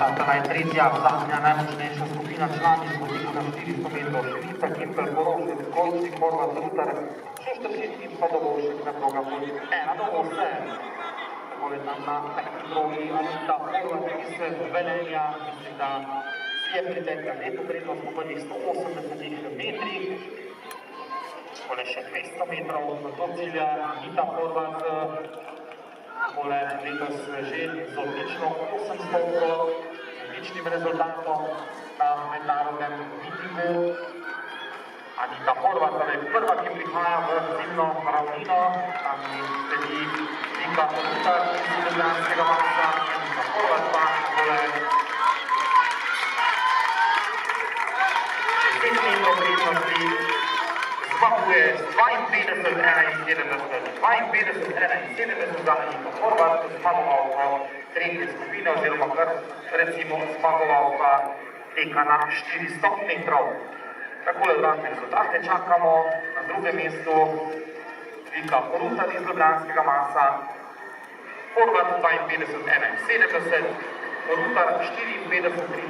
štartala je tretja, zadnja, najmočnejša skupina članic v timu na 400 metrov. Švica, Kimpel, Porošec, Golčnik, Horvat, Rutar, Šušteršič in pa Dobovšek na proga pod 1:8. Takole tam na peti progi Anita Horvat iz Velenja, mislim, da si je pritekla lepo prednost po prvih 180 metrih. Takole še 200 metrov do cilja Anita Horvat. Takole letos že z odlično 800 odličnim rezultatom na mednarodnem mitingu. Anita Horvat je prva, ki prihaja v ciljno ravnino, tam sledi Vika Rutar iz Ljubljanskega Masa, Anita Horvat pa takole 10 metrov prednosti zmaguje z 52-71 za Anito Horvat, zmagovalka tretje skupine oziroma kar recimo zmagovalka teka na 400 metrov. Takole uradne rezultate čakamo. Na drugem mestu Vika Rutar iz Ljubljanskega Masa, Horvat 52-71, Rutar 54-30.